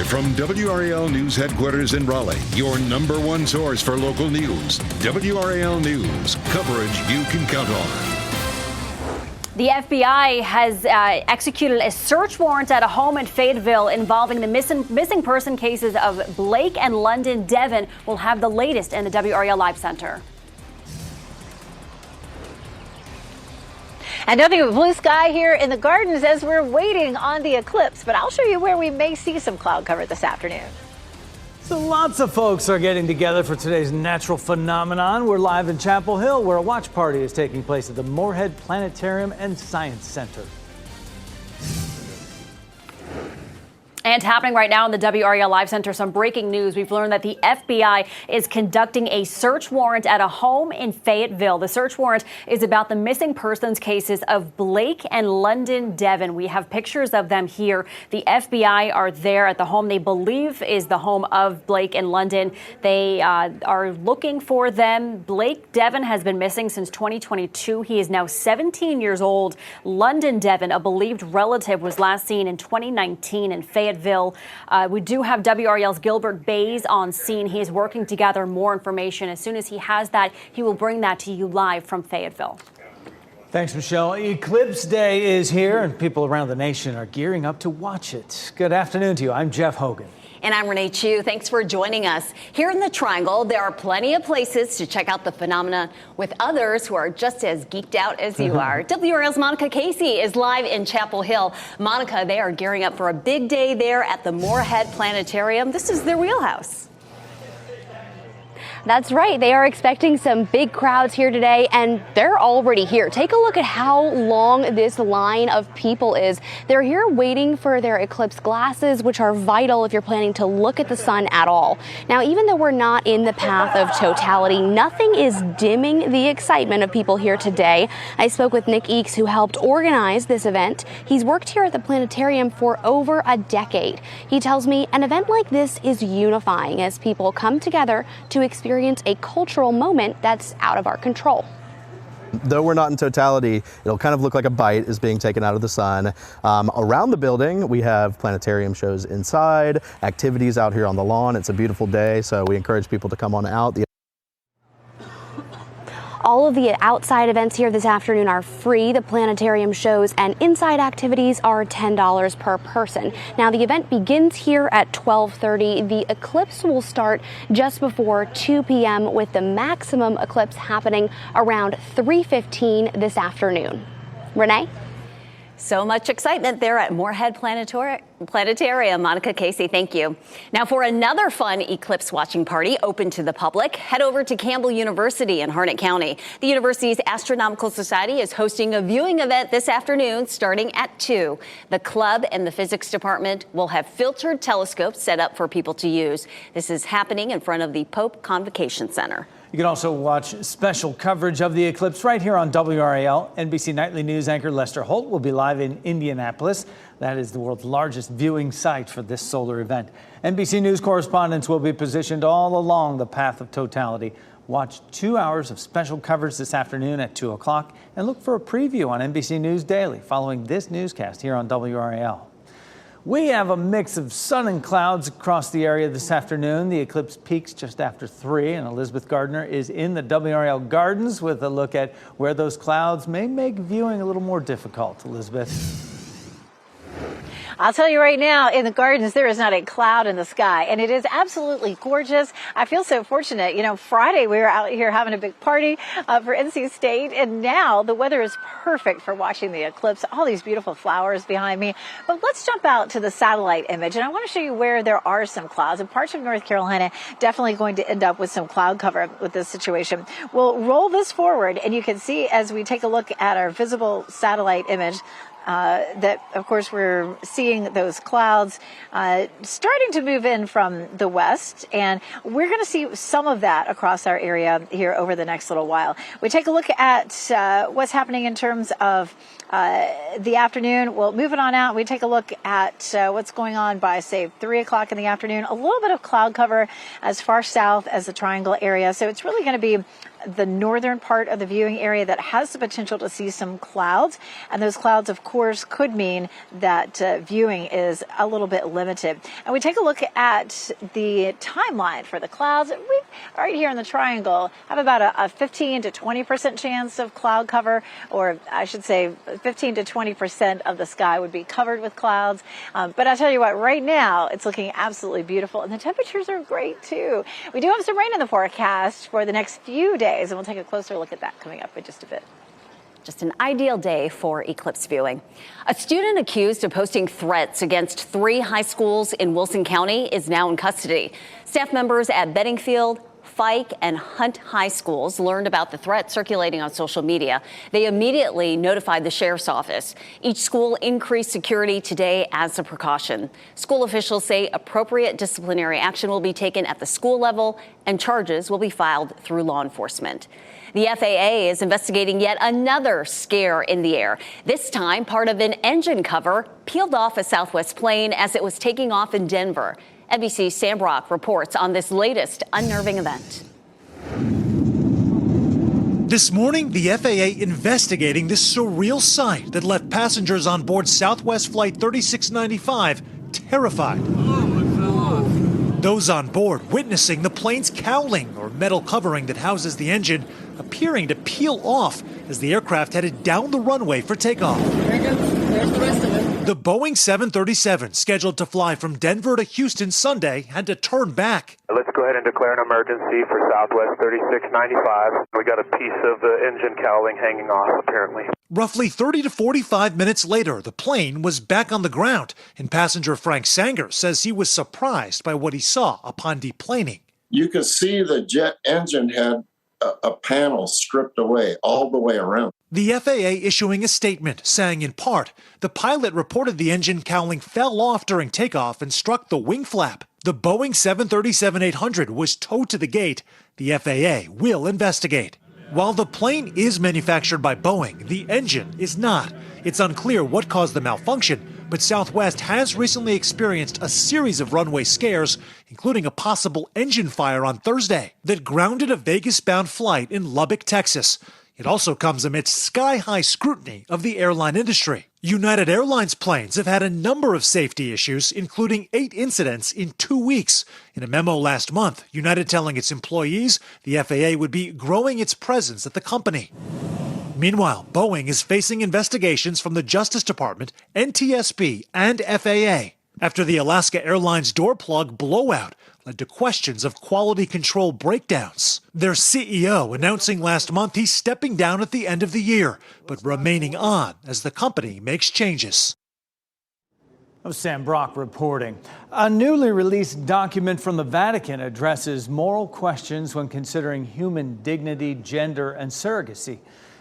From WRAL News Headquarters in Raleigh, your #1 source for local news. WRAL News, coverage you can count on. The FBI has executed a search warrant at a home in Fayetteville involving the missing person cases of Blake and London Devon. We'll have the latest in the WRAL Live Center. And nothing but blue sky here in the gardens as we're waiting on the eclipse. But I'll show you where we may see some cloud cover this afternoon. So lots of folks are getting together for today's natural phenomenon. We're live in Chapel Hill, where a watch party is taking place at the Moorhead Planetarium and Science Center. And happening right now in the WRAL Live Center, some breaking news. We've learned that the FBI is conducting a search warrant at a home in Fayetteville. The search warrant is about the missing persons cases of Blake and London Devon. We have pictures of them here. The FBI are there at the home they believe is the home of Blake and London. They are looking for them. Blake Devon has been missing since 2022. He is now 17 years old. London Devon, a believed relative, was last seen in 2019 in Fayetteville. We do have WRAL's Gilbert Bays on scene. He is working to gather more information. As soon as he has that, he will bring that to you live from Fayetteville. Thanks, Michelle. Eclipse Day is here, and people around the nation are gearing up to watch it. Good afternoon to you. I'm Jeff Hogan. And I'm Renee Chu. Thanks for joining us. Here in the Triangle, there are plenty of places to check out the phenomenon with others who are just as geeked out as you are. WRAL's Monica Casey is live in Chapel Hill. Monica, they are gearing up for a big day there at the Moorhead Planetarium. This is their wheelhouse. That's right. They are expecting some big crowds here today, and they're already here. Take a look at how long this line of people is. They're here waiting for their eclipse glasses, which are vital if you're planning to look at the sun at all. Now, even though we're not in the path of totality, nothing is dimming the excitement of people here today. I spoke with Nick Eakes, who helped organize this event. He's worked here at the planetarium for over a decade. He tells me an event like this is unifying as people come together to experience a cultural moment that's out of our control. Though we're not in totality, it'll kind of look like a bite is being taken out of the sun. Around the building, we have planetarium shows inside, activities out here on the lawn. It's a beautiful day, so we encourage people to come on out. All of the outside events here this afternoon are free. The planetarium shows and inside activities are $10 per person. Now, the event begins here at 12:30. The eclipse will start just before 2 p.m. with the maximum eclipse happening around 3:15 this afternoon. Renee? So much excitement there at Moorhead Planetarium. Monica Casey, thank you. Now, for another fun eclipse watching party open to the public, head over to Campbell University in Harnett County. The university's Astronomical Society is hosting a viewing event this afternoon starting at 2. The club and the physics department will have filtered telescopes set up for people to use. This is happening in front of the Pope Convocation Center. You can also watch special coverage of the eclipse right here on WRAL. NBC Nightly News anchor Lester Holt will be live in Indianapolis. That is the world's largest viewing site for this solar event. NBC News correspondents will be positioned all along the path of totality. Watch 2 hours of special coverage this afternoon at 2 o'clock and look for a preview on NBC News Daily following this newscast here on WRAL. We have a mix of sun and clouds across the area this afternoon. The eclipse peaks just after 3, and Elizabeth Gardner is in the WRAL Gardens with a look at where those clouds may make viewing a little more difficult. Elizabeth. I'll tell you right now, in the gardens, there is not a cloud in the sky, and it is absolutely gorgeous. I feel so fortunate. You know, Friday we were out here having a big party for NC State, and now the weather is perfect for watching the eclipse. All these beautiful flowers behind me. But let's jump out to the satellite image, and I want to show you where there are some clouds. And parts of North Carolina definitely going to end up with some cloud cover with this situation. We'll roll this forward, and you can see as we take a look at our visible satellite image, that, of course, we're seeing those clouds starting to move in from the west, and we're going to see some of that across our area here over the next little while. We take a look at what's happening in terms of the afternoon. We'll move it on out. We take a look at what's going on by, say, 3 o'clock in the afternoon. A little bit of cloud cover as far south as the Triangle area. So it's really going to be the northern part of the viewing area that has the potential to see some clouds. And those clouds, of course, could mean that viewing is a little bit limited. And we take a look at the timeline for the clouds. We, right here in the Triangle, have about a 15 to 20% chance of cloud cover, or I should say 15 to 20% of the sky would be covered with clouds. But I tell you what, right now, it's looking absolutely beautiful. And the temperatures are great, too. We do have some rain in the forecast for the next few days. And we'll take a closer look at that coming up in just a bit. Just an ideal day for eclipse viewing. A student accused of posting threats against 3 high schools in Wilson County is now in custody. Staff members at Beddingfield, Fike, and Hunt High Schools learned about the threat circulating on social media. They immediately notified the sheriff's office. Each school increased security today as a precaution. School officials say appropriate disciplinary action will be taken at the school level and charges will be filed through law enforcement. The FAA is investigating yet another scare in the air. This time, part of an engine cover peeled off a Southwest plane as it was taking off in Denver. NBC's Sam Brock reports on this latest unnerving event. This morning, the FAA investigating this surreal sight that left passengers on board Southwest Flight 3695 terrified. Those on board witnessing the plane's cowling, or metal covering that houses the engine, appearing to peel off as the aircraft headed down the runway for takeoff. The Boeing 737, scheduled to fly from Denver to Houston Sunday, had to turn back. Let's go ahead and declare an emergency for Southwest 3695. We got a piece of the engine cowling hanging off, apparently. Roughly 30 to 45 minutes later, the plane was back on the ground, and passenger Frank Sanger says he was surprised by what he saw upon deplaning. You could see the jet engine had a panel stripped away all the way around. The FAA issuing a statement saying, in part, the pilot reported the engine cowling fell off during takeoff and struck the wing flap. The Boeing 737-800 was towed to the gate. The FAA will investigate. While the plane is manufactured by Boeing, the engine is not. It's unclear what caused the malfunction, but Southwest has recently experienced a series of runway scares, including a possible engine fire on Thursday that grounded a Vegas-bound flight in Lubbock, Texas. It also comes amidst sky-high scrutiny of the airline industry. United Airlines planes have had a number of safety issues, including 8 incidents in 2 weeks. In a memo last month, United telling its employees the FAA would be growing its presence at the company. Meanwhile, Boeing is facing investigations from the Justice Department, NTSB, and FAA after the Alaska Airlines door plug blowout led to questions of quality control breakdowns. Their CEO announcing last month he's stepping down at the end of the year, but remaining on as the company makes changes. That was Sam Brock reporting. A newly released document from the Vatican addresses moral questions when considering human dignity, gender, and surrogacy.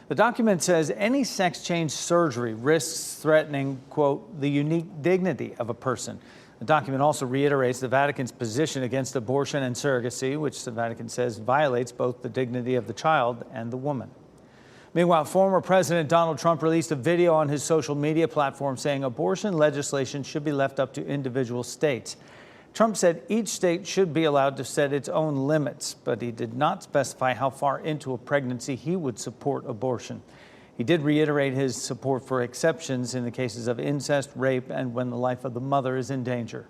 The document says any sex change surgery risks threatening, quote, the unique dignity of a person. The document also reiterates the Vatican's position against abortion and surrogacy, which the Vatican says violates both the dignity of the child and the woman. Meanwhile, former President Donald Trump released a video on his social media platform saying abortion legislation should be left up to individual states. Trump said each state should be allowed to set its own limits, but he did not specify how far into a pregnancy he would support abortion. He did reiterate his support for exceptions in the cases of incest, rape, and when the life of the mother is in danger.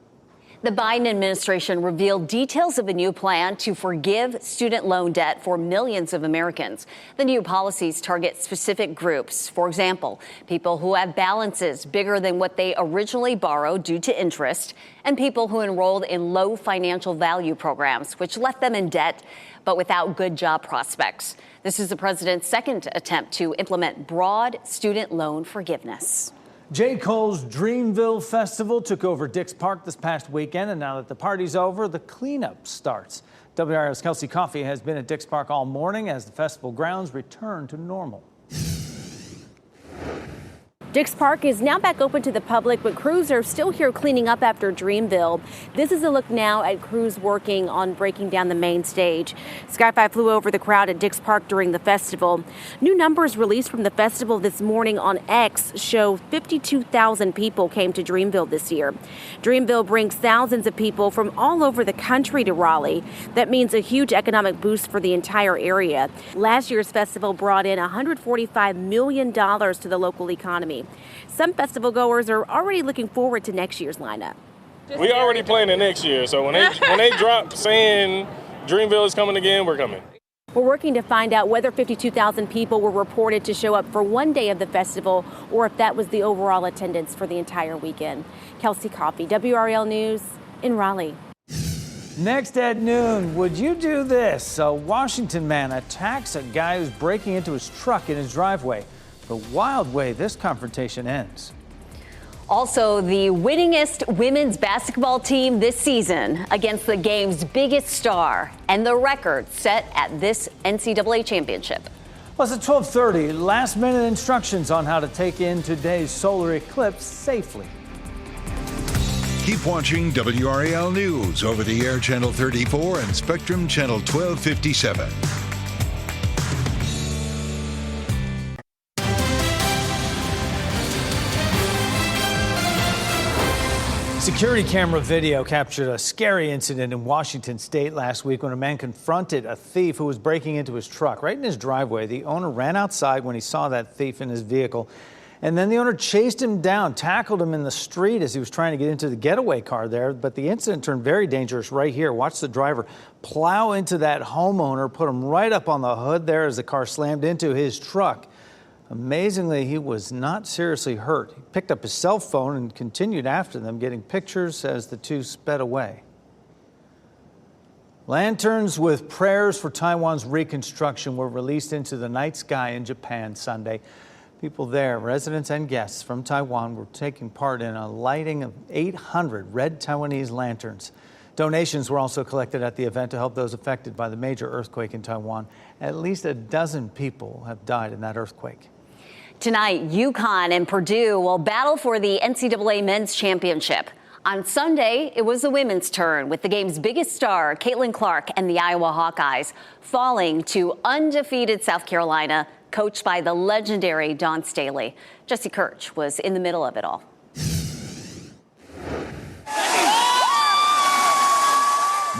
The Biden administration revealed details of a new plan to forgive student loan debt for millions of Americans. The new policies target specific groups. For example, people who have balances bigger than what they originally borrowed due to interest, and people who enrolled in low financial value programs, which left them in debt but without good job prospects. This is the president's second attempt to implement broad student loan forgiveness. J. Cole's Dreamville Festival took over Dix Park this past weekend, and now that the party's over, the cleanup starts. WRAL's Kelsey Coffey has been at Dix Park all morning as the festival grounds return to normal. Dix Park is now back open to the public, but crews are still here cleaning up after Dreamville. This is a look now at crews working on breaking down the main stage. Sky 5 flew over the crowd at Dix Park during the festival. New numbers released from the festival this morning on X show 52,000 people came to Dreamville this year. Dreamville brings thousands of people from all over the country to Raleigh. That means a huge economic boost for the entire area. Last year's festival brought in $145 million to the local economy. Some festival goers are already looking forward to next year's lineup. We already planning next year, so when they drop saying Dreamville is coming again, we're coming. We're working to find out whether 52,000 people were reported to show up for one day of the festival or if that was the overall attendance for the entire weekend. Kelsey Coffey, WRAL News in Raleigh. Next at noon, would you do this? A Washington man attacks a guy who's breaking into his truck in his driveway. The wild way this confrontation ends. Also, the winningest women's basketball team this season against the game's biggest star and the record set at this NCAA championship. Plus at 12:30, last-minute instructions on how to take in today's solar eclipse safely. Keep watching WRAL News over the air Channel 34 and Spectrum Channel 1257. Security camera video captured a scary incident in Washington state last week when a man confronted a thief who was breaking into his truck right in his driveway. The owner ran outside when he saw that thief in his vehicle, and then the owner chased him down, tackled him in the street as he was trying to get into the getaway car there. But the incident turned very dangerous right here. Watch the driver plow into that homeowner, put him right up on the hood there as the car slammed into his truck. Amazingly, he was not seriously hurt. He picked up his cell phone and continued after them, getting pictures as the two sped away. Lanterns with prayers for Taiwan's reconstruction were released into the night sky in Japan Sunday. People there, residents and guests from Taiwan, were taking part in a lighting of 800 red Taiwanese lanterns. Donations were also collected at the event to help those affected by the major earthquake in Taiwan. At least a dozen people have died in that earthquake. Tonight, UConn and Purdue will battle for the NCAA Men's Championship. On Sunday, it was the women's turn, with the game's biggest star, Caitlin Clark, and the Iowa Hawkeyes falling to undefeated South Carolina, coached by the legendary Dawn Staley. Jesse Kirch was in the middle of it all.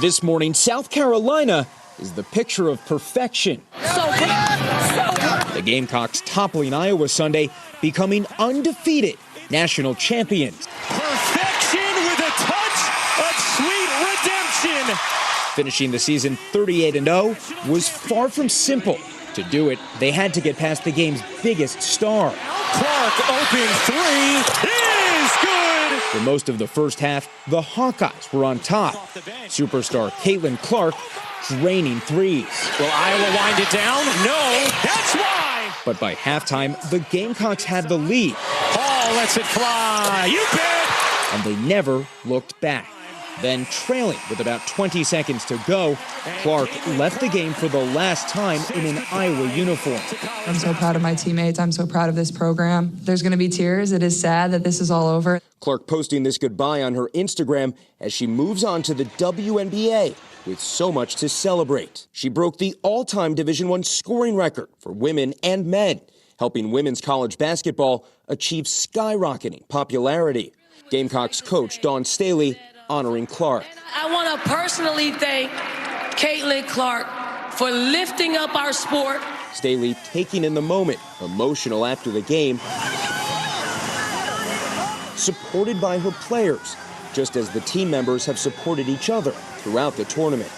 This morning, South Carolina is the picture of perfection. The Gamecocks toppling Iowa Sunday, becoming undefeated national champions. Perfection with a touch of sweet redemption. Finishing the season 38-0 was far from simple. To do it, they had to get past the game's biggest star. Clark open three is good. For most of the first half, the Hawkeyes were on top. Superstar Caitlin Clark draining threes. Will Iowa wind it down? No, that's why. But by halftime, the Gamecocks had the lead. Hall lets it fly. You bet. And they never looked back. Then, trailing with about 20 seconds to go, Clark left the game for the last time in an Iowa uniform. I'm so proud of my teammates. I'm so proud of this program. There's going to be tears. It is sad that this is all over. Clark posting this goodbye on her Instagram as she moves on to the WNBA with so much to celebrate. She broke the all-time Division I scoring record for women and men, helping women's college basketball achieve skyrocketing popularity. Gamecocks coach Dawn Staley honoring Clark. I want to personally thank Caitlin Clark for lifting up our sport. Staley taking in the moment, emotional after the game, supported by her players, just as the team members have supported each other throughout the tournament.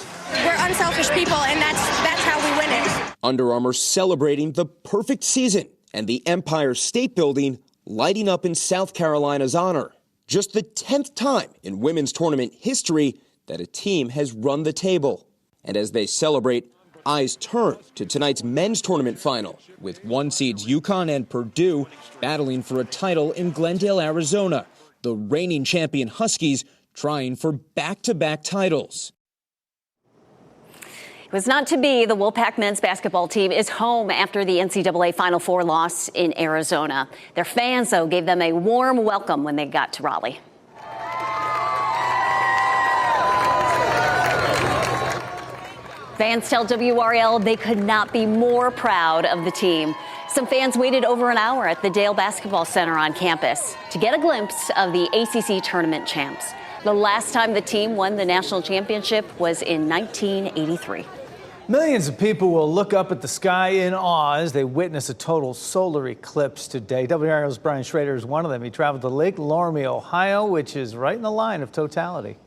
We're unselfish people, and that's how we win it. Under Armour celebrating the perfect season and the Empire State Building lighting up in South Carolina's honor. Just the 10th time in women's tournament history that a team has run the table. And as they celebrate, eyes turn to tonight's men's tournament final, with one seeds UConn and Purdue battling for a title in Glendale, Arizona. The reigning champion Huskies trying for back-to-back titles. It was not to be. The Wolfpack men's basketball team is home after the NCAA Final Four loss in Arizona. Their fans, though, gave them a warm welcome when they got to Raleigh. Fans tell WRAL they could not be more proud of the team. Some fans waited over an hour at the Dale Basketball Center on campus to get a glimpse of the ACC tournament champs. The last time the team won the national championship was in 1983. Millions of people will look up at the sky in awe as they witness a total solar eclipse today. WRAL's Brian Schrader is one of them. He traveled to Lake Loramie, Ohio, which is right in the line of totality.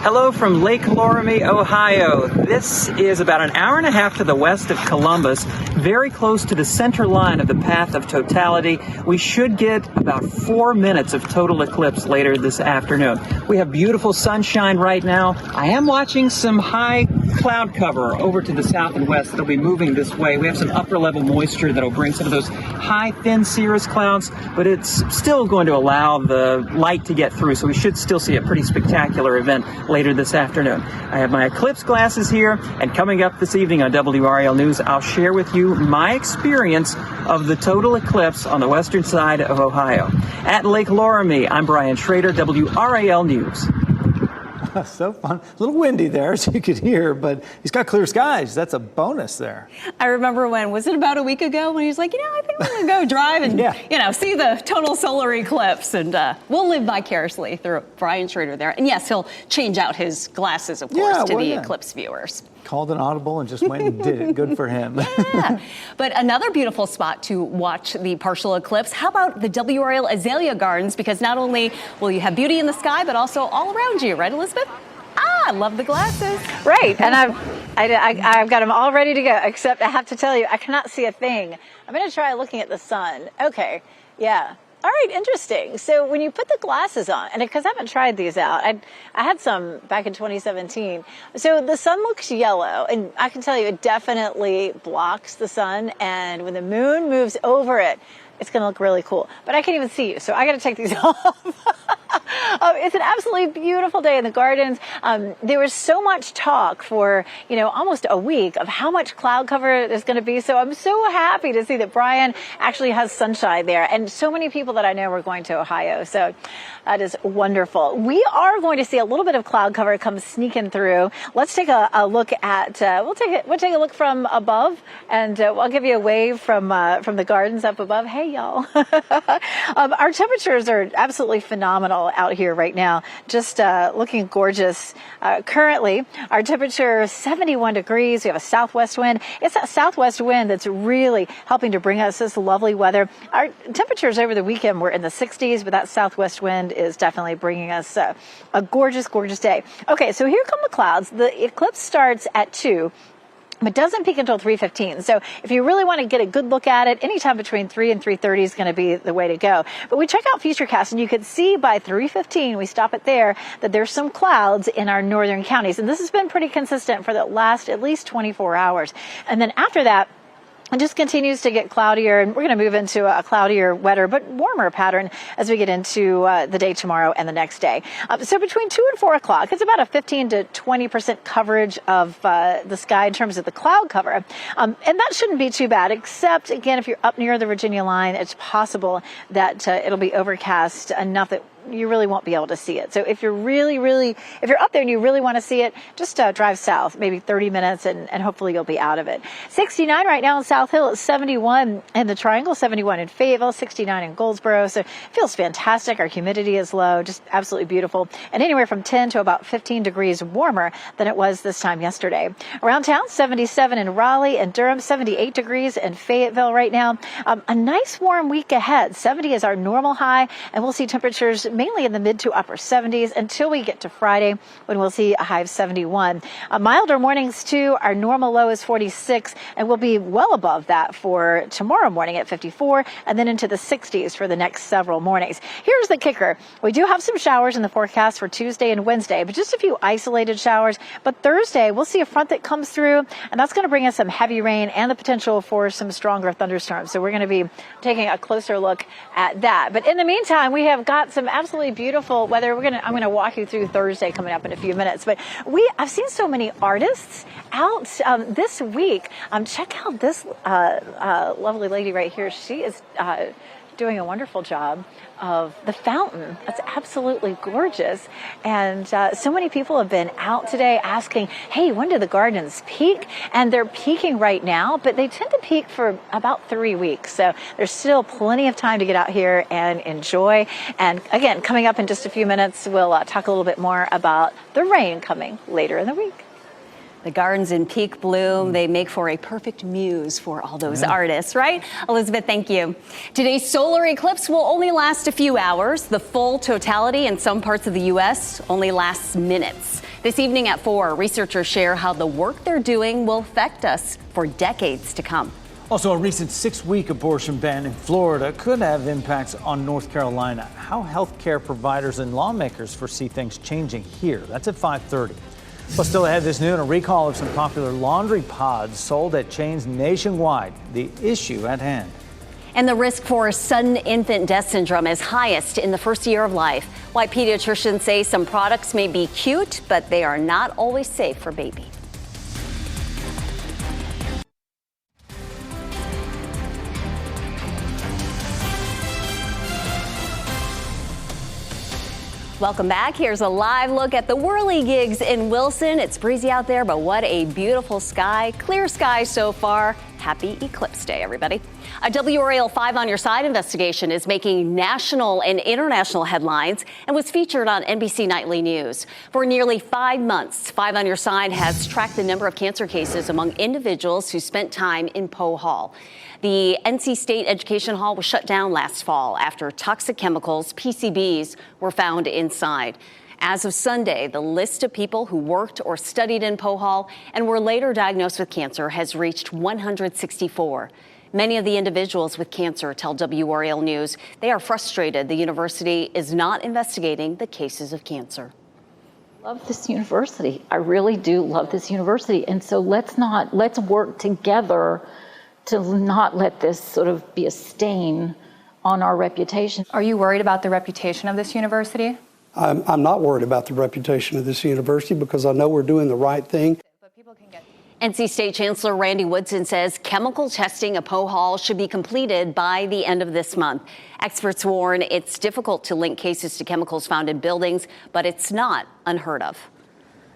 Hello from Lake Loramie, Ohio. This is about an hour and a half to the west of Columbus, very close to the center line of the path of totality. We should get about 4 minutes of total eclipse later this afternoon. We have beautiful sunshine right now. I am watching some high cloud cover over to the south and west that'll be moving this way. We have some upper level moisture that'll bring some of those high thin cirrus clouds, but it's still going to allow the light to get through, so we should still see a pretty spectacular event later this afternoon. I have my eclipse glasses here, and coming up this evening on WRAL News, I'll share with you my experience of the total eclipse on the western side of Ohio. At Lake Loramie, I'm Brian Schrader, WRAL News. So fun. A little windy there, as you could hear, but he's got clear skies. That's a bonus there. I remember was it about a week ago when he was like, I think I'm going to go drive and, see the total solar eclipse. And we'll live vicariously through Brian Schrader there. And yes, he'll change out his glasses, of course, to the eclipse viewers. Called an audible and just went and did it. Good for him. Yeah. But another beautiful spot to watch the partial eclipse. How about the WRAL Azalea Gardens? Because not only will you have beauty in the sky, but also all around you, right, Elizabeth? I love the glasses. Right, and I've got them all ready to go, except I have to tell you, I cannot see a thing. I'm going to try looking at the sun. Okay, yeah. All right, interesting. So when you put the glasses on, and because I haven't tried these out, I had some back in 2017. So the sun looks yellow, and I can tell you it definitely blocks the sun, and when the moon moves over it, it's going to look really cool. But I can't even see you, so I got to take these off. It's an absolutely beautiful day in the gardens. There was so much talk for, almost a week of how much cloud cover there's going to be. So I'm so happy to see that Brian actually has sunshine there. And so many people that I know are going to Ohio. So that is wonderful. We are going to see a little bit of cloud cover come sneaking through. Let's take a look at, we'll take a look from above, and I'll give you a wave from the gardens up above. Hey, y'all. Our temperatures are absolutely phenomenal out here right now. Just looking gorgeous. Currently, our temperature is 71 degrees. We have a southwest wind. It's that southwest wind that's really helping to bring us this lovely weather. Our temperatures over the weekend were in the 60s, but that southwest wind is definitely bringing us a gorgeous, gorgeous day. Okay, so here come the clouds. The eclipse starts at 2. But doesn't peak until 3:15. So if you really want to get a good look at it, anytime between 3 and 3:30 is going to be the way to go. But we check out Futurecast, and you can see by 3:15, we stop it there, that there's some clouds in our northern counties. And this has been pretty consistent for the last at least 24 hours. And then after that, it just continues to get cloudier, and we're going to move into a cloudier, wetter, but warmer pattern as we get into the day tomorrow and the next day. So between 2 and 4 o'clock, it's about a 15 to 20% coverage of the sky in terms of the cloud cover. And that shouldn't be too bad, except, again, if you're up near the Virginia line, it's possible that it'll be overcast enough that you really won't be able to see it. So if you're if you're up there and you really want to see it, just drive south, maybe 30 minutes, and hopefully you'll be out of it. 69 right now in South Hill. It's 71 in the Triangle, 71 in Fayetteville, 69 in Goldsboro. So it feels fantastic. Our humidity is low, just absolutely beautiful. And anywhere from 10 to about 15 degrees warmer than it was this time yesterday. Around town, 77 in Raleigh and Durham, 78 degrees in Fayetteville right now. A nice warm week ahead. 70 is our normal high, and we'll see temperatures mainly in the mid to upper 70s until we get to Friday, when we'll see a high of 71. Milder mornings too. Our normal low is 46, and we'll be well above that for tomorrow morning at 54, and then into the 60s for the next several mornings. Here's the kicker. We do have some showers in the forecast for Tuesday and Wednesday, but just a few isolated showers. But Thursday, we'll see a front that comes through, and that's going to bring us some heavy rain and the potential for some stronger thunderstorms. So we're going to be taking a closer look at that. But in the meantime, we have got some absolutely beautiful weather. I'm gonna walk you through Thursday coming up in a few minutes. But I've seen so many artists out this week. Check out this lovely lady right here. She is doing a wonderful job of the fountain. That's absolutely gorgeous. And so many people have been out today asking, hey, when do the gardens peak? And they're peaking right now, but they tend to peak for about 3 weeks. So there's still plenty of time to get out here and enjoy. And again, coming up in just a few minutes, we'll talk a little bit more about the rain coming later in the week. The gardens in peak bloom, they make for a perfect muse for all those artists, right? Elizabeth, thank you. Today's solar eclipse will only last a few hours. The full totality in some parts of the U.S. only lasts minutes. This evening at 4, researchers share how the work they're doing will affect us for decades to come. Also, a recent 6-week abortion ban in Florida could have impacts on North Carolina. How healthcare providers and lawmakers foresee things changing here. That's at 5:30. Well, still ahead this noon, a recall of some popular laundry pods sold at chains nationwide. The issue at hand. And the risk for sudden infant death syndrome is highest in the first year of life. Why pediatricians say some products may be cute, but they are not always safe for baby. Welcome back. Here's a live look at the whirligigs in Wilson. It's breezy out there, but what a beautiful sky. Clear sky so far. Happy Eclipse Day, everybody. A WRAL 5 on Your Side investigation is making national and international headlines and was featured on NBC Nightly News. For nearly 5 months, 5 on Your Side has tracked the number of cancer cases among individuals who spent time in Poe Hall. The NC State Education Hall was shut down last fall after toxic chemicals, PCBs, were found inside. As of Sunday, the list of people who worked or studied in Poe Hall and were later diagnosed with cancer has reached 164. Many of the individuals with cancer tell WRAL News they are frustrated the university is not investigating the cases of cancer. Love this university. I really do love this university. And so let's work together to not let this sort of be a stain on our reputation. Are you worried about the reputation of this university? I'm not worried about the reputation of this university because I know we're doing the right thing. NC State Chancellor Randy Woodson says chemical testing at Poe Hall should be completed by the end of this month. Experts warn it's difficult to link cases to chemicals found in buildings, but it's not unheard of.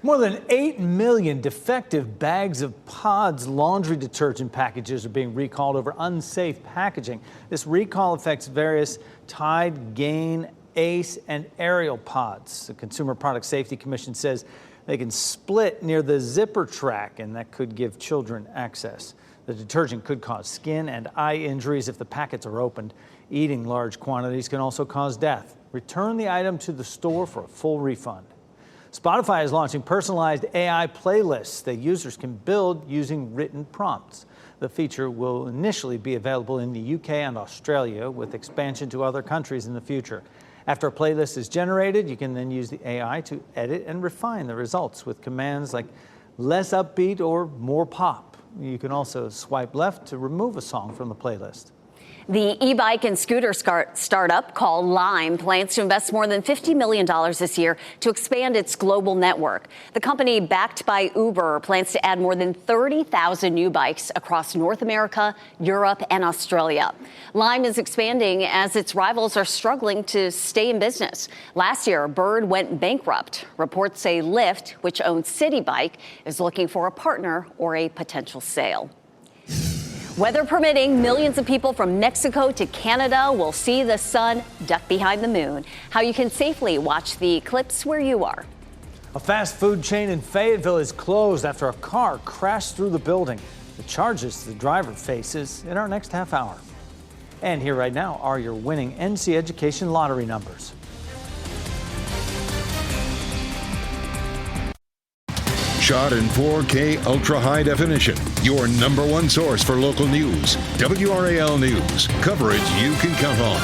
More than 8 million defective bags of Pods laundry detergent packages are being recalled over unsafe packaging. This recall affects various Tide, Gain, Ace, and Ariel pods. The Consumer Product Safety Commission says they can split near the zipper track, and that could give children access. The detergent could cause skin and eye injuries if the packets are opened. Eating large quantities can also cause death. Return the item to the store for a full refund. Spotify is launching personalized AI playlists that users can build using written prompts. The feature will initially be available in the UK and Australia, with expansion to other countries in the future. After a playlist is generated, you can then use the AI to edit and refine the results with commands like less upbeat or more pop. You can also swipe left to remove a song from the playlist. The e-bike and scooter startup called Lime plans to invest more than $50 million this year to expand its global network. The company, backed by Uber, plans to add more than 30,000 new bikes across North America, Europe, and Australia. Lime is expanding as its rivals are struggling to stay in business. Last year, Bird went bankrupt. Reports say Lyft, which owns City Bike, is looking for a partner or a potential sale. Weather permitting, millions of people from Mexico to Canada will see the sun duck behind the moon. How you can safely watch the eclipse where you are. A fast food chain in Fayetteville is closed after a car crashed through the building. The charges the driver faces in our next half hour. And here right now are your winning NC Education lottery numbers. Shot in 4K ultra high definition. Your number one source for local news. WRAL News. Coverage you can count on.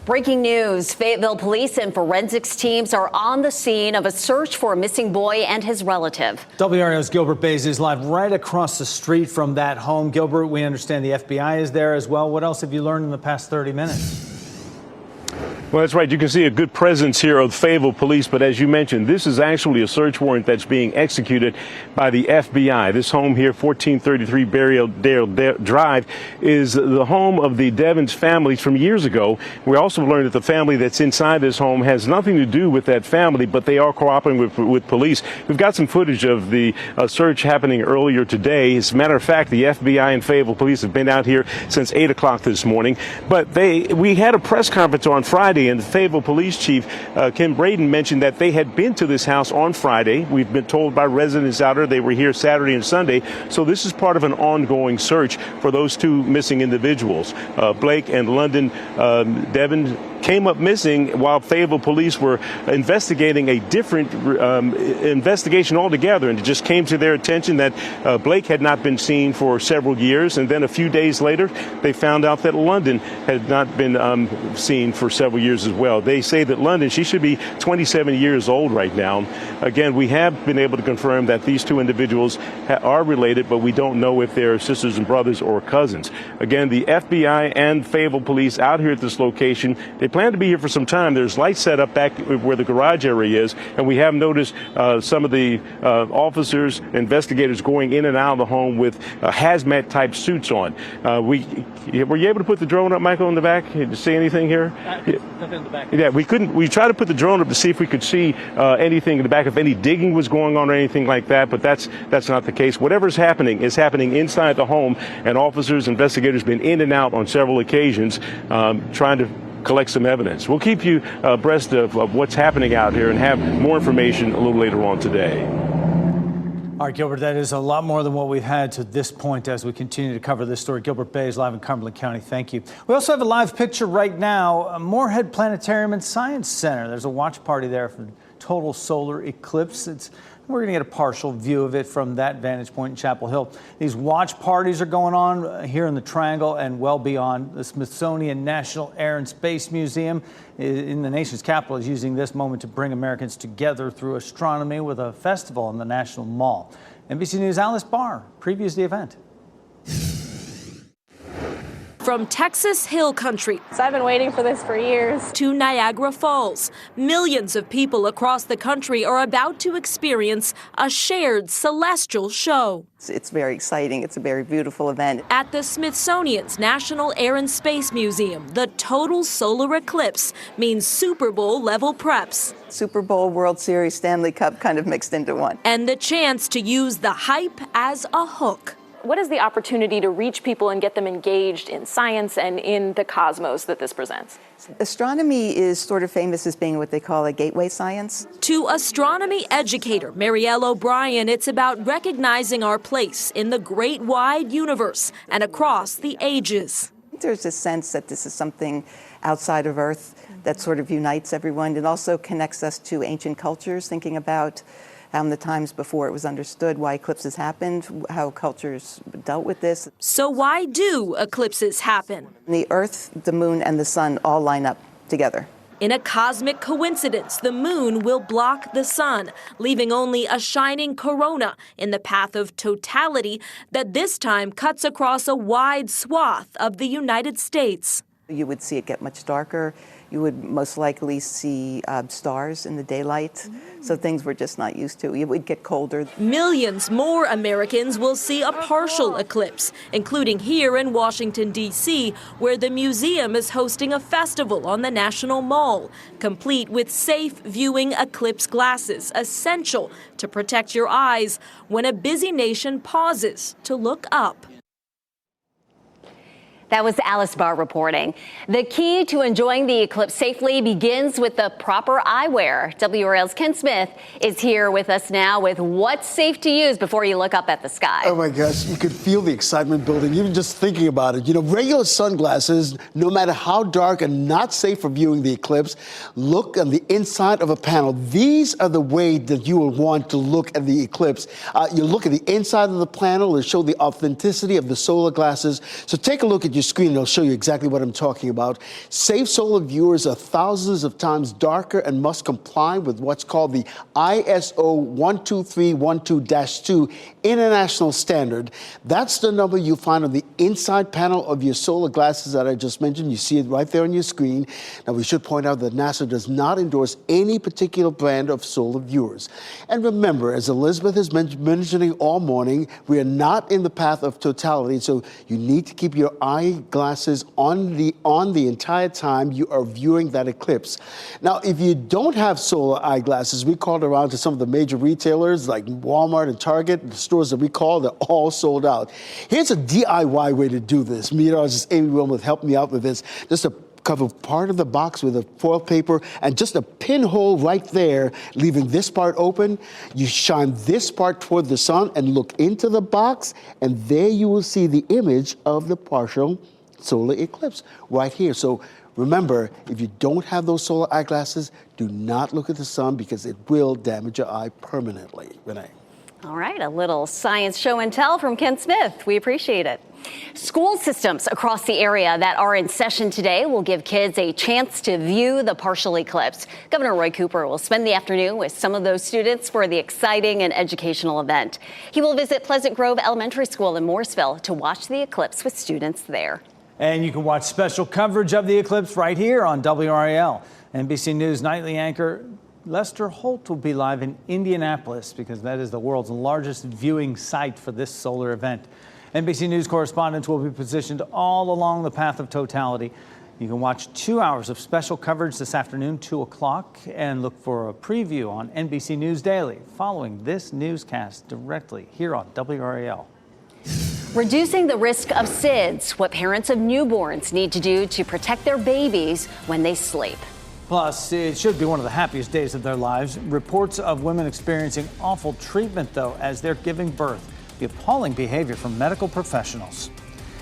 Breaking news. Fayetteville police and forensics teams are on the scene of a search for a missing boy and his relative. WRAL's Gilbert Bays is live right across the street from that home. Gilbert, we understand the FBI is there as well. What else have you learned in the past 30 minutes? Well, that's right. You can see a good presence here of Fayetteville police. But as you mentioned, this is actually a search warrant that's being executed by the FBI. This home here, 1433 Berrydale Drive, is the home of the Devens families from years ago. We also learned that the family that's inside this home has nothing to do with that family, but they are cooperating with police. We've got some footage of the search happening earlier today. As a matter of fact, the FBI and Fayetteville police have been out here since 8 o'clock this morning. But we had a press conference on Friday, and the Fayetteville Police Chief, Kim Braden, mentioned that they had been to this house on Friday. We've been told by residents out there they were here Saturday and Sunday. So this is part of an ongoing search for those two missing individuals. Blake and London Devon came up missing while Fayetteville police were investigating a different investigation altogether. And it just came to their attention that Blake had not been seen for several years. And then a few days later, they found out that London had not been seen for several years as well. They say that London, she should be 27 years old right now. Again, we have been able to confirm that these two individuals are related, but we don't know if they're sisters and brothers or cousins. Again, the FBI and Fayetteville police out here at this location, they plan to be here for some time. There's lights set up back where the garage area is, and we have noticed some of the officers, investigators going in and out of the home with hazmat type suits on. Were you able to put the drone up, Michael, in the back? Did you see anything here? Nothing in the back. Yeah, we couldn't. We tried to put the drone up to see if we could see anything in the back, if any digging was going on or anything like that, but that's not the case. Whatever's happening is happening inside the home, and officers, investigators been in and out on several occasions trying to collect some evidence. We'll keep you abreast of what's happening out here and have more information a little later on today. All right, Gilbert, that is a lot more than what we've had to this point as we continue to cover this story. Gilbert Bay is live in Cumberland County. Thank you. We also have a live picture right now, Moorhead Planetarium and Science Center. There's a watch party there for the total solar eclipse. We're going to get a partial view of it from that vantage point in Chapel Hill. These watch parties are going on here in the Triangle and well beyond. The Smithsonian National Air and Space Museum in the nation's capital is using this moment to bring Americans together through astronomy with a festival in the National Mall. NBC News' Alice Barr previews the event. From Texas Hill Country, so I've been waiting for this for years, to Niagara Falls, millions of people across the country are about to experience a shared celestial show. It's very exciting. It's a very beautiful event. At the Smithsonian's National Air and Space Museum, the total solar eclipse means Super Bowl level preps. Super Bowl, World Series, Stanley Cup kind of mixed into one. And the chance to use the hype as a hook. What is the opportunity to reach people and get them engaged in science and in the cosmos that this presents? Astronomy is sort of famous as being what they call a gateway science. To astronomy educator Marielle O'Brien, it's about recognizing our place in the great wide universe and across the ages. There's a sense that this is something outside of Earth that sort of unites everyone and also connects us to ancient cultures, thinking about the times before it was understood why eclipses happened, how cultures dealt with this. So why do eclipses happen? The Earth, the Moon, and the Sun all line up together. In a cosmic coincidence, the moon will block the sun, leaving only a shining corona in the path of totality that this time cuts across a wide swath of the United States. You would see it get much darker. You would most likely see stars in the daylight, so things we're just not used to. It would get colder. Millions more Americans will see a partial eclipse, including here in Washington, D.C., where the museum is hosting a festival on the National Mall, complete with safe viewing eclipse glasses, essential to protect your eyes when a busy nation pauses to look up. That was Alice Barr reporting. The key to enjoying the eclipse safely begins with the proper eyewear. WRAL's Ken Smith is here with us now with what's safe to use before you look up at the sky. Oh my gosh, you could feel the excitement building even just thinking about it. You know, regular sunglasses, no matter how dark and not safe for viewing the eclipse, look on the inside of a panel. These are the way that you will want to look at the eclipse. You look at the inside of the panel and show the authenticity of the solar glasses. So take a look at your screen, it'll show you exactly what I'm talking about. Safe solar viewers are thousands of times darker and must comply with what's called the ISO 12312-2 international standard. That's the number you find on the inside panel of your solar glasses that I just mentioned. You see it right there on your screen. Now, we should point out that NASA does not endorse any particular brand of solar viewers. And remember, as Elizabeth has been mentioning all morning, we are not in the path of totality, so you need to keep your eyeglasses on the entire time you are viewing that eclipse. Now, if you don't have solar eyeglasses, we called around to some of the major retailers like Walmart and Target, the stores that we call, they're all sold out. Here's a DIY way to do this. Meteorologist Amy Wilmoth helped me out with this. Just to cover part of the box with a foil paper and just a pinhole right there, leaving this part open. You shine this part toward the sun and look into the box, and there you will see the image of the partial solar eclipse right here. So remember, if you don't have those solar eyeglasses, do not look at the sun because it will damage your eye permanently. Renee. All right, a little science show and tell from Ken Smith. We appreciate it. School systems across the area that are in session today will give kids a chance to view the partial eclipse. Governor Roy Cooper will spend the afternoon with some of those students for the exciting and educational event. He will visit Pleasant Grove Elementary School in Morrisville to watch the eclipse with students there. And you can watch special coverage of the eclipse right here on WRAL. NBC News nightly anchor Lester Holt will be live in Indianapolis because that is the world's largest viewing site for this solar event. NBC News correspondents will be positioned all along the path of totality. You can watch 2 hours of special coverage this afternoon, 2 o'clock, and look for a preview on NBC News Daily following this newscast directly here on WRAL. Reducing the risk of SIDS, what parents of newborns need to do to protect their babies when they sleep. Plus, it should be one of the happiest days of their lives. Reports of women experiencing awful treatment, though, as they're giving birth. The appalling behavior from medical professionals.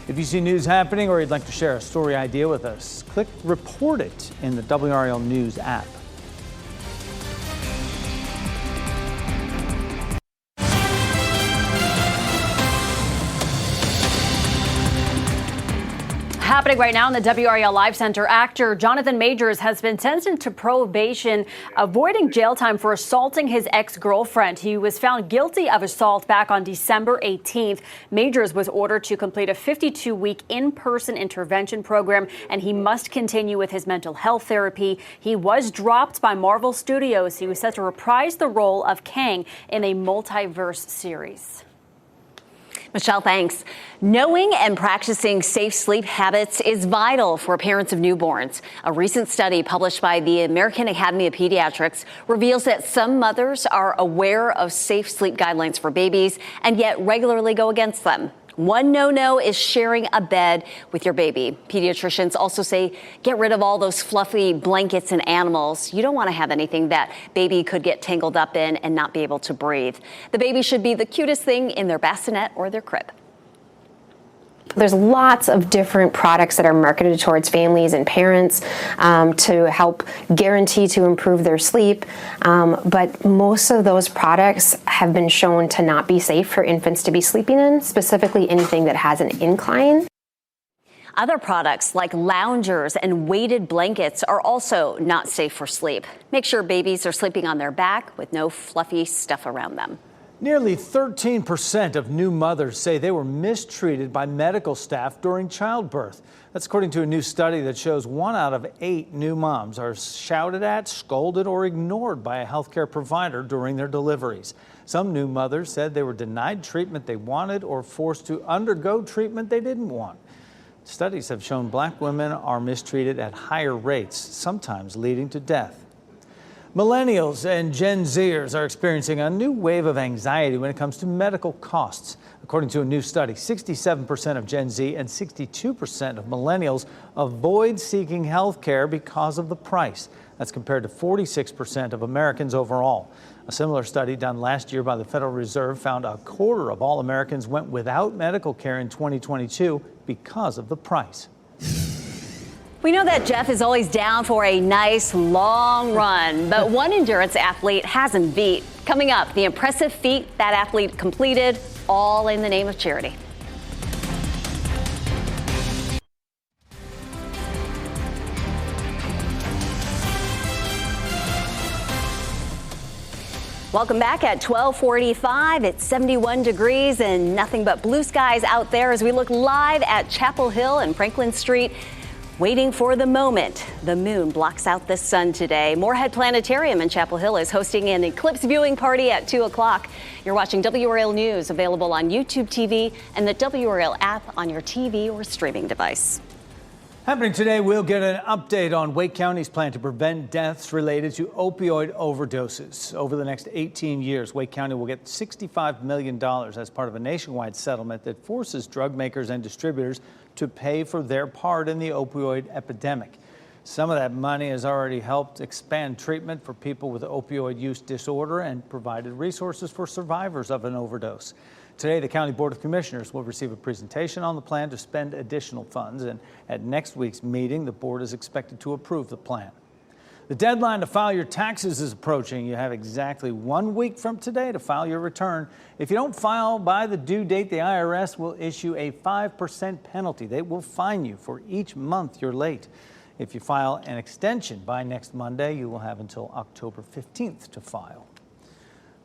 If you see news happening or you'd like to share a story idea with us, click Report It in the WRAL News app. Happening right now in the WRAL Live Center, actor Jonathan Majors has been sentenced to probation, avoiding jail time for assaulting his ex-girlfriend. He was found guilty of assault back on December 18th. Majors was ordered to complete a 52-week in-person intervention program, and he must continue with his mental health therapy. He was dropped by Marvel Studios. He was set to reprise the role of Kang in a multiverse series. Michelle, thanks. Knowing and practicing safe sleep habits is vital for parents of newborns. A recent study published by the American Academy of Pediatrics reveals that some mothers are aware of safe sleep guidelines for babies and yet regularly go against them. One no-no is sharing a bed with your baby. Pediatricians also say get rid of all those fluffy blankets and animals. You don't want to have anything that baby could get tangled up in and not be able to breathe. The baby should be the cutest thing in their bassinet or their crib. There's lots of different products that are marketed towards families and parents to help guarantee to improve their sleep. But most of those products have been shown to not be safe for infants to be sleeping in, specifically anything that has an incline. Other products like loungers and weighted blankets are also not safe for sleep. Make sure babies are sleeping on their back with no fluffy stuff around them. Nearly 13% of new mothers say they were mistreated by medical staff during childbirth. That's according to a new study that shows 1 out of 8 new moms are shouted at, scolded, or ignored by a healthcare provider during their deliveries. Some new mothers said they were denied treatment they wanted or forced to undergo treatment they didn't want. Studies have shown Black women are mistreated at higher rates, sometimes leading to death. Millennials and Gen Zers are experiencing a new wave of anxiety when it comes to medical costs. According to a new study, 67% of Gen Z and 62% of millennials avoid seeking health care because of the price. That's compared to 46% of Americans overall. A similar study done last year by the Federal Reserve found a quarter of all Americans went without medical care in 2022 because of the price. We know that Jeff is always down for a nice long run, but one endurance athlete has him beat. Coming up, the impressive feat that athlete completed, all in the name of charity. Welcome back at 12:45. It's 71 degrees and nothing but blue skies out there as we look live at Chapel Hill and Franklin Street. Waiting for the moment. The moon blocks out the sun today. Moorhead Planetarium in Chapel Hill is hosting an eclipse viewing party at 2 o'clock. You're watching WRAL News, available on YouTube TV and the WRAL app on your TV or streaming device. Happening today, we'll get an update on Wake County's plan to prevent deaths related to opioid overdoses. Over the next 18 years, Wake County will get $65 million as part of a nationwide settlement that forces drug makers and distributors to pay for their part in the opioid epidemic. Some of that money has already helped expand treatment for people with opioid use disorder and provided resources for survivors of an overdose. Today, the County Board of Commissioners will receive a presentation on the plan to spend additional funds, and at next week's meeting, the board is expected to approve the plan. The deadline to file your taxes is approaching. You have exactly 1 week from today to file your return. If you don't file by the due date, the IRS will issue a 5% penalty. They will fine you for each month you're late. If you file an extension by next Monday, you will have until October 15th to file.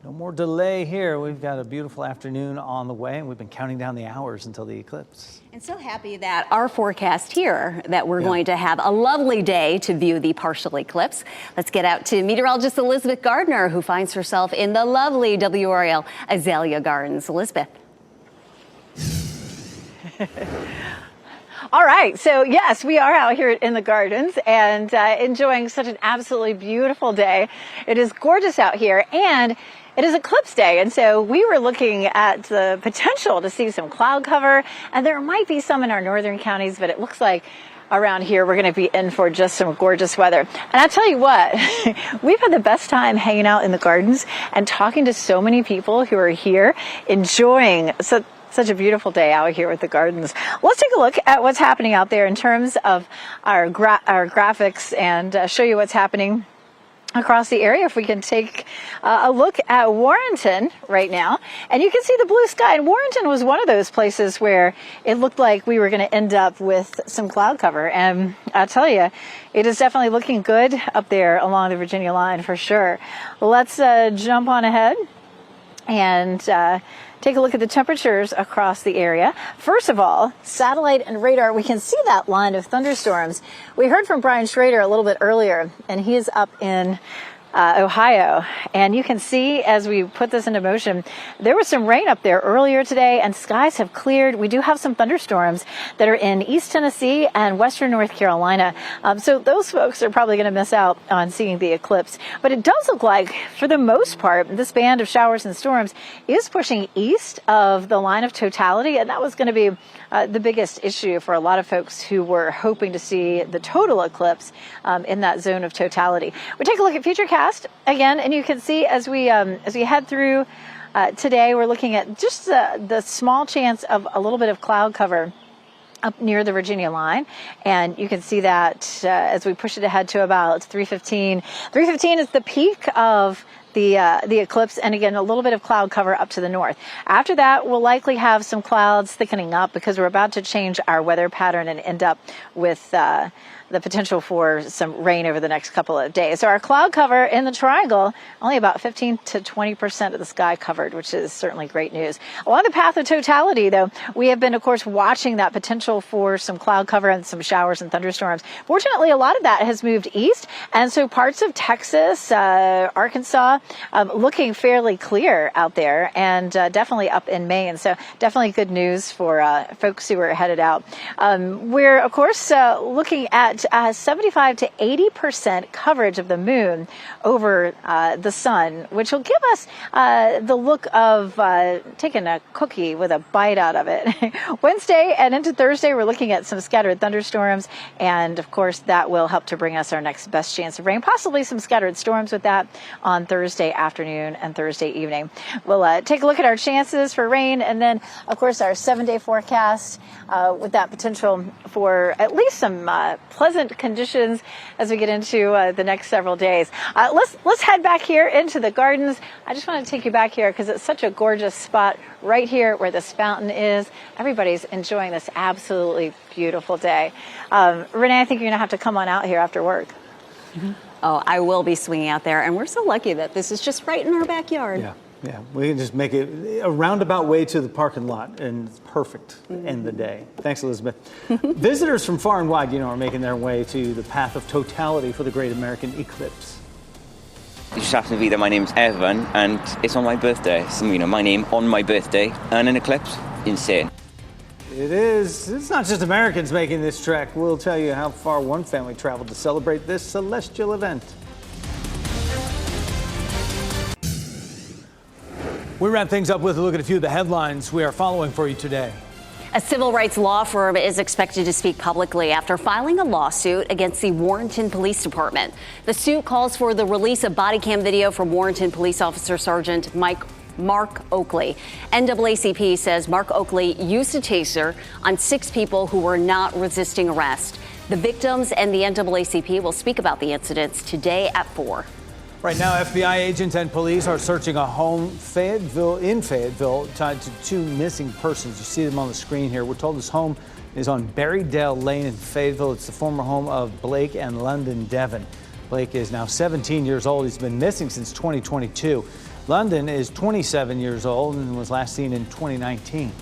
No more delay here. We've got a beautiful afternoon on the way, and we've been counting down the hours until the eclipse. And so happy that our forecast here that we're going to have a lovely day to view the partial eclipse. Let's get out to meteorologist Elizabeth Gardner, who finds herself in the lovely WRAL Azalea Gardens. Elizabeth. All right. So, yes, we are out here in the gardens and enjoying such an absolutely beautiful day. It is gorgeous out here, and it is eclipse day, and so we were looking at the potential to see some cloud cover, and there might be some in our northern counties, but it looks like around here we're going to be in for just some gorgeous weather. And I tell you what, we've had the best time hanging out in the gardens and talking to so many people who are here enjoying such a beautiful day out here with the gardens. Let's take a look at what's happening out there in terms of our graphics and show you what's happening across the area. If we can take a look at Warrenton right now, and you can see the blue sky. And Warrenton was one of those places where it looked like we were going to end up with some cloud cover. And I'll tell you, it is definitely looking good up there along the Virginia line for sure. Let's jump on ahead and take a look at the temperatures across the area. First of all, satellite and radar, we can see that line of thunderstorms. We heard from Brian Schrader a little bit earlier, and he is up in Ohio. And you can see as we put this into motion, there was some rain up there earlier today, and skies have cleared. We do have some thunderstorms that are in East Tennessee and Western North Carolina. So those folks are probably going to miss out on seeing the eclipse. But it does look like, for the most part, this band of showers and storms is pushing east of the line of totality, and that was going to be the biggest issue for a lot of folks who were hoping to see the total eclipse in that zone of totality. We take a look at Futurecast again, and you can see as we head through today, we're looking at just the small chance of a little bit of cloud cover up near the Virginia line, and you can see that as we push it ahead to about 3:15. 3:15 is the peak of the eclipse, and again, a little bit of cloud cover up to the north. After that, we'll likely have some clouds thickening up because we're about to change our weather pattern and end up with the potential for some rain over the next couple of days. So our cloud cover in the triangle, only about 15 to 20% of the sky covered, which is certainly great news. Along the path of totality, though, we have been, of course, watching that potential for some cloud cover and some showers and thunderstorms. Fortunately, a lot of that has moved east, and so parts of Texas, Arkansas, looking fairly clear out there, and definitely up in Maine. So definitely good news for folks who are headed out. We're, of course, looking at 75 to 80% coverage of the moon over the sun, which will give us the look of taking a cookie with a bite out of it. Wednesday and into Thursday, we're looking at some scattered thunderstorms, and of course that will help to bring us our next best chance of rain, possibly some scattered storms with that on Thursday afternoon and Thursday evening. We'll take a look at our chances for rain, and then of course our 7-day forecast with that potential for at least some pleasant conditions as we get into the next several days. Let's head back here into the gardens. I just want to take you back here because it's such a gorgeous spot right here where this fountain is. Everybody's enjoying this absolutely beautiful day. Renee, I think you're going to have to come on out here after work. Oh, I will be swinging out there, and we're so lucky that this is just right in our backyard. Yeah, we can just make it a roundabout way to the parking lot, and it's perfect to end the day. Thanks, Elizabeth. Visitors from far and wide, are making their way to the path of totality for the Great American Eclipse. It just happens to be that my name's Evan, and it's on my birthday. So, my name on my birthday and an eclipse. Insane. It is. It's not just Americans making this trek. We'll tell you how far one family traveled to celebrate this celestial event. We wrap things up with a look at a few of the headlines we are following for you today. A civil rights law firm is expected to speak publicly after filing a lawsuit against the Warrenton Police Department. The suit calls for the release of body cam video from Warrenton Police Officer Sergeant Mark Oakley. NAACP says Mark Oakley used a taser on 6 people who were not resisting arrest. The victims and the NAACP will speak about the incidents today at 4. Right now, FBI agents and police are searching a home in Fayetteville tied to 2 missing persons. You see them on the screen here. We're told this home is on Berrydale Lane in Fayetteville. It's the former home of Blake and London Devon. Blake is now 17 years old. He's been missing since 2022. London is 27 years old and was last seen in 2019.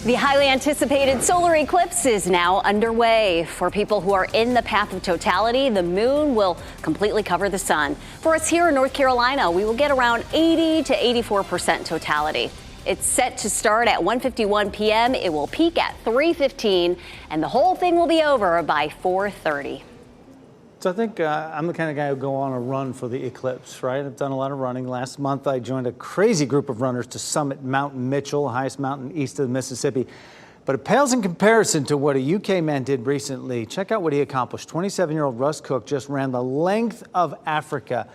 The highly anticipated solar eclipse is now underway. For people who are in the path of totality, the moon will completely cover the sun. For us here in North Carolina, we will get around 80 to 84% totality. It's set to start at 1:51 p.m. It will peak at 3:15, and the whole thing will be over by 4:30. So I think I'm the kind of guy who go on a run for the eclipse, right? I've done a lot of running. Last month, I joined a crazy group of runners to summit Mount Mitchell, highest mountain east of the Mississippi. But it pales in comparison to what a UK man did recently. Check out what he accomplished. 27-year-old Russ Cook just ran the length of Africa.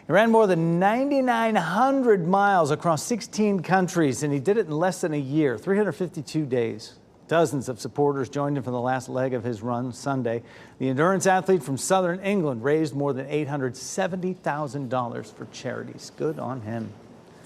He ran more than 9,900 miles across 16 countries, and he did it in less than a year, 352 days. Dozens of supporters joined him for the last leg of his run Sunday. The endurance athlete from southern England raised more than $870,000 for charities. Good on him.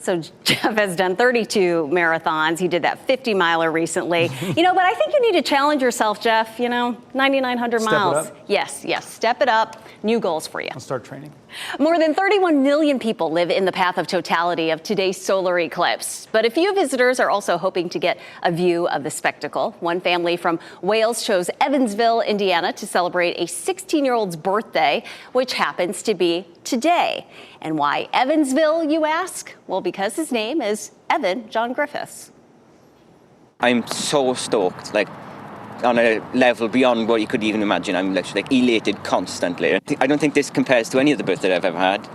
So Jeff has done 32 marathons. He did that 50-miler recently. But I think you need to challenge yourself, Jeff. 9,900 miles. Step it up. Yes. Step it up. New goals for you. I'll start training. More than 31 million people live in the path of totality of today's solar eclipse. But a few visitors are also hoping to get a view of the spectacle. One family from Wales chose Evansville, Indiana, to celebrate a 16-year-old's birthday, which happens to be today. And why Evansville, you ask? Well, because his name is Evan John Griffiths. I'm so stoked, on a level beyond what you could even imagine. I'm literally elated constantly. I don't think this compares to any other birthday I've ever had.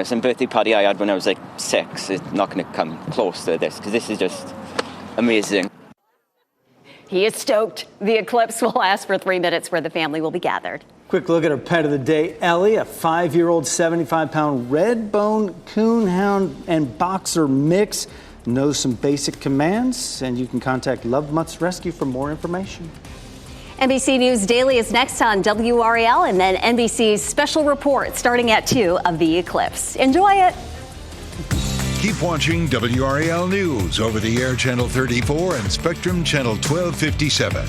Some birthday party I had when I was 6, it's not going to come close to this, because this is just amazing. He is stoked. The eclipse will last for 3 minutes, where the family will be gathered. Quick look at our pet of the day, Ellie, a 5-year-old, 75-pound red-bone coonhound and boxer mix. Knows some basic commands, and you can contact Love Mutt's Rescue for more information. NBC News Daily is next on WRAL, and then NBC's special report starting at 2 of the eclipse. Enjoy it. Keep watching WRAL News over the air Channel 34 and Spectrum Channel 1257.